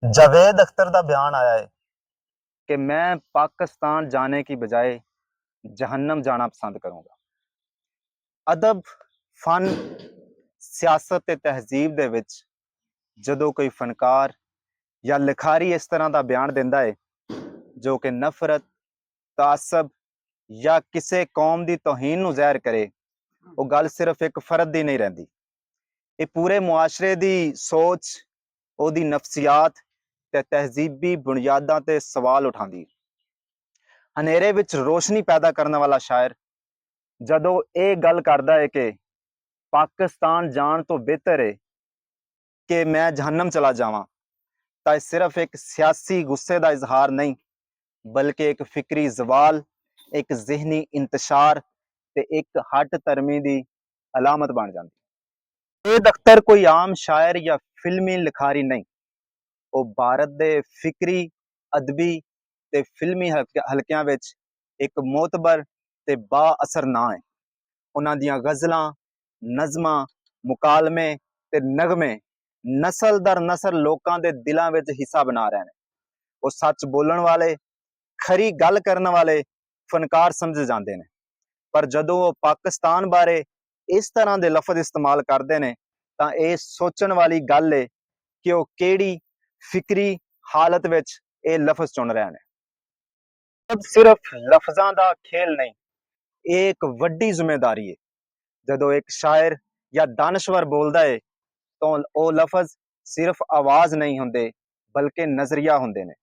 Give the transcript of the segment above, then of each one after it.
जावेद अख्तर का बयान आया है कि मैं पाकिस्तान जाने की बजाय जहन्नम जाना पसंद करूंगा। अदब, फन, सियासत ते तहजीब दे विच जदों कोई फनकार या लिखारी इस तरह का बयान दिंदा है जो कि नफरत, तासब या किसी कौम की तौहीन नूं ज़ाहिर करे, वो गल सिर्फ एक फर्द की नहीं रहिंदी। ये पूरे मुआशरे की सोच, ਉਹਦੀ ਨਫਸੀਆਤ ਤੇ ਤਹਿਜ਼ੀਬੀ ਬੁਨਿਆਦਾਂ ਤੇ ਸਵਾਲ ਉਠਾਉਂਦੀ। ਹਨੇਰੇ ਵਿੱਚ ਰੋਸ਼ਨੀ ਪੈਦਾ ਕਰਨ ਵਾਲਾ ਸ਼ਾਇਰ ਜਦੋਂ ਇਹ ਗੱਲ ਕਰਦਾ ਹੈ ਕਿ ਪਾਕਿਸਤਾਨ ਜਾਣ ਤੋਂ ਬਿਹਤਰ ਹੈ ਕਿ ਮੈਂ ਜਹੰਨਮ ਚਲਾ ਜਾਵਾਂ, ਤਾਂ ਇਹ ਸਿਰਫ ਇੱਕ ਸਿਆਸੀ ਗੁੱਸੇ ਦਾ ਇਜ਼ਹਾਰ ਨਹੀਂ, ਬਲਕਿ ਇੱਕ ਫਿਕਰੀ ਜ਼ਵਾਲ, ਇੱਕ ਜ਼ਿਹਨੀ ਇੰਤਸ਼ਾਰ ਤੇ ਇੱਕ ਹੱਟ ਧਰਮੀ ਦੀ ਅਲਾਮਤ ਬਣ ਜਾਂਦੀ। ਇਹ ਅਖਤਰ ਕੋਈ ਆਮ ਸ਼ਾਇਰ ਜਾਂ ਫਿਲਮੀ ਲਿਖਾਰੀ ਨਹੀਂ, ਉਹ ਭਾਰਤ ਦੇ ਫਿਕਰੀ, ਅਦਬੀ ਤੇ ਫਿਲਮੀ ਹਲਕਿਆਂ ਵਿੱਚ ਇੱਕ ਮੋਤਬਰ ਤੇ ਬਾ ਅਸਰ ਨਾਂ ਹੈ। ਉਹਨਾਂ ਦੀਆਂ ਗਜ਼ਲਾਂ, ਨਜ਼ਮਾਂ, ਮੁਕਾਲਮੇ ਤੇ ਨਗਮੇ ਨਸਲ ਦਰ ਨਸਲ ਲੋਕਾਂ ਦੇ ਦਿਲਾਂ ਵਿੱਚ ਹਿੱਸਾ ਬਣਾ ਰਹੇ ਨੇ। ਉਹ ਸੱਚ ਬੋਲਣ ਵਾਲੇ, ਖਰੀ ਗੱਲ ਕਰਨ ਵਾਲੇ ਫਨਕਾਰ ਸਮਝੇ ਜਾਂਦੇ ਨੇ, ਪਰ ਜਦੋਂ ਉਹ ਪਾਕਿਸਤਾਨ ਬਾਰੇ ਇਸ ਤਰ੍ਹਾਂ ਦੇ ਲਫ਼ਜ਼ ਇਸਤੇਮਾਲ ਕਰਦੇ ਨੇ ਤਾਂ ਇਹ ਸੋਚਣ ਵਾਲੀ ਗੱਲ ਹੈ ਕਿ ਉਹ ਕਿਹੜੀ ਫਿਕਰੀ ਹਾਲਤ ਵਿੱਚ ਇਹ ਲਫ਼ਜ਼ ਚੁਣ ਰਹੇ ਨੇ। ਸਿਰਫ ਲਫ਼ਜ਼ਾਂ ਦਾ ਖੇਲ ਨਹੀਂ, ਇਹ ਇੱਕ ਵੱਡੀ ਜ਼ਿੰਮੇਵਾਰੀ ਹੈ। ਜਦੋਂ ਇੱਕ ਸ਼ਾਇਰ ਜਾਂ ਦਾਨਸ਼ਵਰ ਬੋਲਦਾ ਹੈ ਤਾਂ ਉਹ ਲਫ਼ਜ਼ ਸਿਰਫ ਆਵਾਜ਼ ਨਹੀਂ ਹੁੰਦੇ, ਬਲਕਿ ਨਜ਼ਰੀਆ ਹੁੰਦੇ ਨੇ।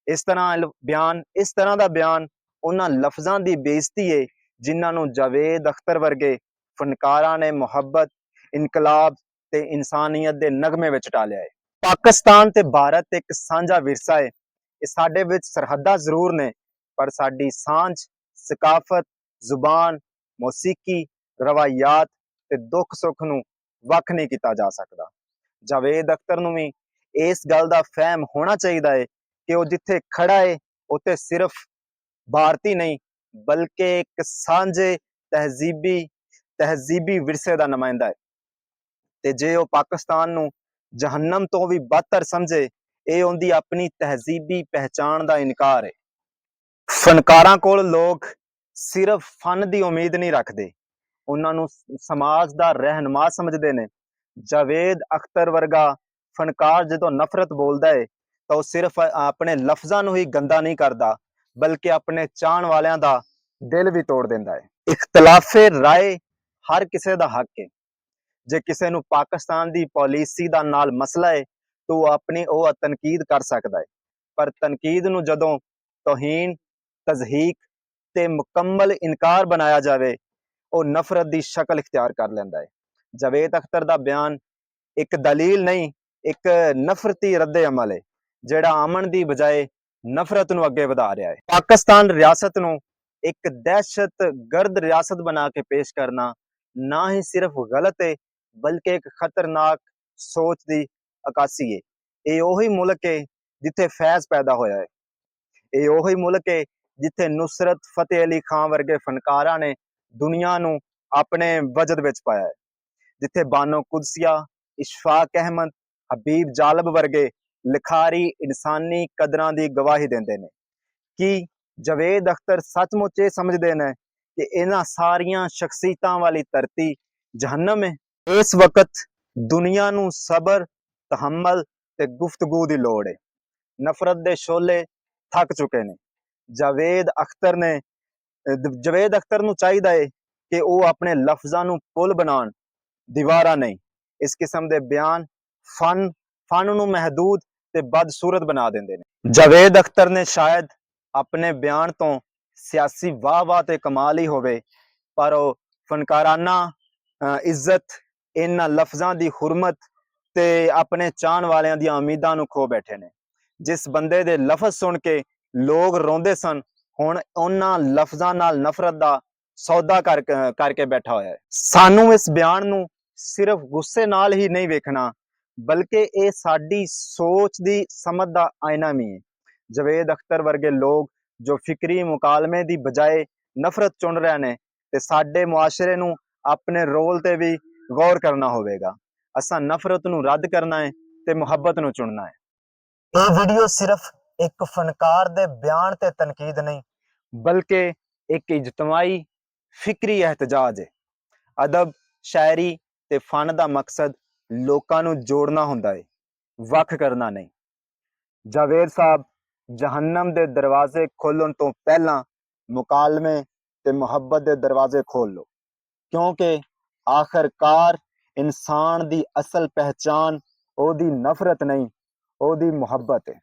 ਇਸ ਤਰ੍ਹਾਂ ਦਾ ਬਿਆਨ ਉਹਨਾਂ ਲਫ਼ਜ਼ਾਂ ਦੀ ਬੇਇੱਜ਼ਤੀ ਹੈ ਜਿਨ੍ਹਾਂ ਨੂੰ ਜਾਵੇਦ ਅਖਤਰ ਵਰਗੇ ਫਨਕਾਰਾਂ ਨੇ ਮੁਹੱਬਤ, ਇਨਕਲਾਬ ਤੇ ਇਨਸਾਨੀਅਤ ਦੇ ਨਗਮੇ ਵਿੱਚ ਢਾਲਿਆ ਹੈ। ਪਾਕਿਸਤਾਨ ਤੇ ਭਾਰਤ ਇੱਕ ਸਾਂਝਾ ਵਿਰਸਾ ਹੈ। ਇਹ ਸਾਡੇ ਵਿੱਚ ਸਰਹੱਦਾਂ ਜ਼ਰੂਰ ਨੇ, ਪਰ ਸਾਡੀ ਸਾਂਝ, ਸਕਾਫਤ, ਜ਼ੁਬਾਨ, ਮੌਸੀਕੀ, ਰਵਾਇਤ ਤੇ ਦੁੱਖ ਸੁੱਖ ਨੂੰ ਵੱਖ ਨਹੀਂ ਕੀਤਾ ਜਾ ਸਕਦਾ। ਜਾਵੇਦ ਅਖਤਰ ਨੂੰ ਵੀ ਇਸ ਗੱਲ ਦਾ ਫਹਿਮ ਹੋਣਾ ਚਾਹੀਦਾ ਹੈ ਕਿ ਉਹ ਜਿੱਥੇ ਖੜਾ ਹੈ ਉੱਥੇ ਸਿਰਫ ਭਾਰਤੀ ਨਹੀਂ, ਬਲਕਿ ਇੱਕ ਸਾਂਝੇ ਤਹਿਜ਼ੀਬੀ ਵਿਰਸੇ ਦਾ ਨੁਮਾਇੰਦਾ ਹੈ। ਤੇ ਜੇ ਉਹ ਪਾਕਿਸਤਾਨ ਨੂੰ ਜਹੰਨਮ ਤੋਂ ਵੀ ਬਦਤਰ ਸਮਝੇ, ਇਹ ਉਹਦੀ ਆਪਣੀ ਤਹਿਜ਼ੀਬੀ ਪਹਿਚਾਣ ਦਾ ਇਨਕਾਰ ਹੈ। ਫਨਕਾਰਾਂ ਕੋਲ ਲੋਕ ਸਿਰਫ ਫਨ ਦੀ ਉਮੀਦ ਨਹੀਂ ਰੱਖਦੇ, ਉਹਨਾਂ ਨੂੰ ਸਮਾਜ ਦਾ ਰਹਿਨੁਮਾ ਸਮਝਦੇ ਨੇ। ਜਾਵੇਦ ਅਖਤਰ ਵਰਗਾ ਫਨਕਾਰ ਜਦੋਂ ਨਫ਼ਰਤ ਬੋਲਦਾ ਹੈ ਤਾਂ ਉਹ ਸਿਰਫ ਆਪਣੇ ਲਫ਼ਜ਼ਾਂ ਨੂੰ ਹੀ ਗੰਦਾ ਨਹੀਂ ਕਰਦਾ, ਬਲਕਿ ਆਪਣੇ ਚਾਹਣ ਵਾਲਿਆਂ ਦਾ ਦਿਲ ਵੀ ਤੋੜ ਦਿੰਦਾ ਹੈ। ਇਖਤਲਾਫੇ ਰਾਏ ਹਰ ਕਿਸੇ ਦਾ ਹੱਕ ਹੈ। ਜੇ ਕਿਸੇ ਨੂੰ ਪਾਕਿਸਤਾਨ ਦੀ ਪਾਲਿਸੀ ਦਾ ਨਾਲ ਮਸਲਾ ਹੈ ਤਾਂ ਉਹ ਆਪਣੀ ਤਨਕੀਦ ਕਰ ਸਕਦਾ ਹੈ, ਪਰ ਤਨਕੀਦ ਨੂੰ ਜਦੋਂ ਤੌਹੀਨ, ਤਜ਼ਹੀਕ ਤੇ ਮੁਕੰਮਲ ਇਨਕਾਰ ਬਣਾਇਆ ਜਾਵੇ, ਉਹ ਨਫ਼ਰਤ ਦੀ ਸ਼ਕਲ ਇਖਤਿਆਰ ਕਰ ਲੈਂਦਾ ਹੈ। ਜਾਵੇਦ ਅਖਤਰ ਦਾ ਬਿਆਨ ਇੱਕ ਦਲੀਲ ਨਹੀਂ, ਇੱਕ ਨਫ਼ਰਤੀ ਰੱਦੇ ਅਮਲ ਹੈ ਜਿਹੜਾ ਅਮਨ ਦੀ ਬਜਾਏ ਨਫ਼ਰਤ ਨੂੰ ਅੱਗੇ ਵਧਾ ਰਿਹਾ ਹੈ। ਪਾਕਿਸਤਾਨ ਰਿਆਸਤ ਨੂੰ ਇੱਕ ਦਹਿਸ਼ਤ ਗਰਦ ਰਿਆਸਤ ਬਣਾ ਕੇ ਪੇਸ਼ ਕਰਨਾ ਨਾ ਹੀ ਸਿਰਫ ਗਲਤ ਹੈ, ਬਲਕਿ ਇੱਕ ਖਤਰਨਾਕ ਸੋਚ ਦੀ ਅਕਾਸੀ ਹੈ। ਇਹ ਉਹੀ ਮੁਲਕ ਹੈ ਜਿੱਥੇ ਫੈਜ਼ ਪੈਦਾ ਹੋਇਆ ਹੈ। ਇਹ ਉਹੀ ਮੁਲਕ ਹੈ ਜਿੱਥੇ ਨੁਸਰਤ ਫਤਿਹ ਅਲੀ ਖਾਨ ਵਰਗੇ ਫਨਕਾਰਾਂ ਨੇ ਦੁਨੀਆ ਨੂੰ ਆਪਣੇ ਵਜਦ ਵਿੱਚ ਪਾਇਆ ਹੈ। ਜਿੱਥੇ ਬਾਨੋ ਕੁਦਸੀਆ, ਇਸ਼ਫਾਕ ਅਹਿਮਦ, ਹਬੀਬ ਜਾਲਬ ਵਰਗੇ ਲਿਖਾਰੀ ਇਨਸਾਨੀ ਕਦਰਾਂ ਦੀ ਗਵਾਹੀ ਦਿੰਦੇ ਨੇ। ਕੀ ਜਾਵੇਦ ਅਖਤਰ ਸੱਚਮੁੱਚ ਇਹ ਸਮਝਦੇ ਨੇ ਕਿ ਇਹਨਾਂ ਸਾਰੀਆਂ ਸ਼ਖਸੀਅਤਾਂ ਵਾਲੀ ਧਰਤੀ ਜਹੰਨਮ ਹੈ? ਇਸ ਵਕਤ ਦੁਨੀਆ ਨੂੰ ਸਬਰ, ਤਹਮਲ ਤੇ ਗੁਫ਼ਤਗੂ ਦੀ ਲੋੜ ਹੈ। ਨਫ਼ਰਤ ਦੇ ਸ਼ੋਲੇ ਥੱਕ ਚੁੱਕੇ ਨੇ। ਜਾਵੇਦ ਅਖਤਰ ਨੂੰ ਚਾਹੀਦਾ ਹੈ ਕਿ ਉਹ ਆਪਣੇ ਲਫ਼ਜ਼ਾਂ ਨੂੰ ਪੁਲ ਬਣਾਉਣ, ਦੀਵਾਰਾਂ ਨਹੀਂ। ਇਸ ਕਿਸਮ ਦੇ ਬਿਆਨ ਫਨ ਨੂੰ ਮਹਿਦੂਦ ਤੇ ਬਦਸੂਰਤ ਬਣਾ ਦਿੰਦੇ ਨੇ। ਜਾਵੇਦ ਅਖਤਰ ਨੇ ਸ਼ਾਇਦ ਆਪਣੇ ਬਿਆਨ ਤੋਂ ਸਿਆਸੀ ਵਾਹ ਤੇ ਕਮਾਲ ਹੀ ਹੋਵੇ, ਪਰ ਉਹ ਫਨਕਾਰਾਨਾ ਇੱਜ਼ਤ, ਇਹਨਾਂ ਲਫ਼ਜ਼ਾਂ ਦੀ ਹੁਰਮਤ ਤੇ ਆਪਣੇ ਚਾਹਣ ਵਾਲਿਆਂ ਦੀਆਂ ਉਮੀਦਾਂ ਨੂੰ ਖੋ ਬੈਠੇ ਨੇ। ਜਿਸ ਬੰਦੇ ਦੇ ਲਫ਼ਜ਼ ਸੁਣ ਕੇ ਲੋਕ ਰੋਂਦੇ ਸਨ, ਹੁਣ ਉਹਨਾਂ ਲਫ਼ਜ਼ਾਂ ਨਾਲ ਨਫ਼ਰਤ ਦਾ ਸੌਦਾ ਕਰਕੇ ਬੈਠਾ ਹੋਇਆ ਹੈ। ਸਾਨੂੰ ਇਸ ਬਿਆਨ ਨੂੰ ਸਿਰਫ ਗੁੱਸੇ ਨਾਲ ਹੀ ਨਹੀਂ ਵੇਖਣਾ, ਬਲਕਿ ਇਹ ਸਾਡੀ ਸੋਚ ਦੀ ਸਮਝ ਦਾ ਆਇਨਾ ਵੀ ਹੈ। ਜਾਵੇਦ ਅਖਤਰ ਵਰਗੇ ਲੋਕ ਜੋ ਫਿਕਰੀ ਮੁਕਾਲਮੇ ਦੀ ਬਜਾਏ ਨਫ਼ਰਤ ਚੁਣ ਰਹੇ ਨੇ, ਤੇ ਸਾਡੇ ਮੁਆਸ਼ਰੇ ਨੂੰ ਆਪਣੇ ਰੋਲ ਤੇ ਵੀ ਗੌਰ ਕਰਨਾ ਹੋਵੇਗਾ। ਅਸਾਂ ਨਫ਼ਰਤ ਨੂੰ ਰੱਦ ਕਰਨਾ ਹੈ ਤੇ ਮੁਹੱਬਤ ਨੂੰ ਚੁਣਨਾ ਹੈ। ਇਹ ਵੀਡੀਓ ਸਿਰਫ ਇੱਕ ਫਨਕਾਰ ਦੇ ਬਿਆਨ ਤੇ ਤਨਕੀਦ ਨਹੀਂ, ਬਲਕਿ ਇੱਕ ਇਜਤਮਾਈ ਫਿਕਰੀ ਇhtਜਾਜ ਹੈ। ਅਦਬ, ਸ਼ਾਇਰੀ ਤੇ ਫਨ ਦਾ ਮਕਸਦ ਲੋਕਾਂ ਨੂੰ ਜੋੜਨਾ ਹੁੰਦਾ ਹੈ, ਵੱਖ ਕਰਨਾ ਨਹੀਂ। ਜਾਵੇਦ ਸਾਹਿਬ, ਜਹੰਨਮ ਦੇ ਦਰਵਾਜ਼ੇ ਖੋਲ੍ਹਣ ਤੋਂ ਪਹਿਲਾਂ ਮੁਕਾਲਮੇ ਤੇ ਮੁਹੱਬਤ ਦੇ ਦਰਵਾਜ਼ੇ ਖੋਲ੍ਹ ਲਓ, ਕਿਉਂਕਿ ਆਖਰਕਾਰ ਇਨਸਾਨ ਦੀ ਅਸਲ ਪਹਿਚਾਨ ਉਹਦੀ ਨਫ਼ਰਤ ਨਹੀਂ, ਉਹਦੀ ਮੁਹੱਬਤ ਹੈ।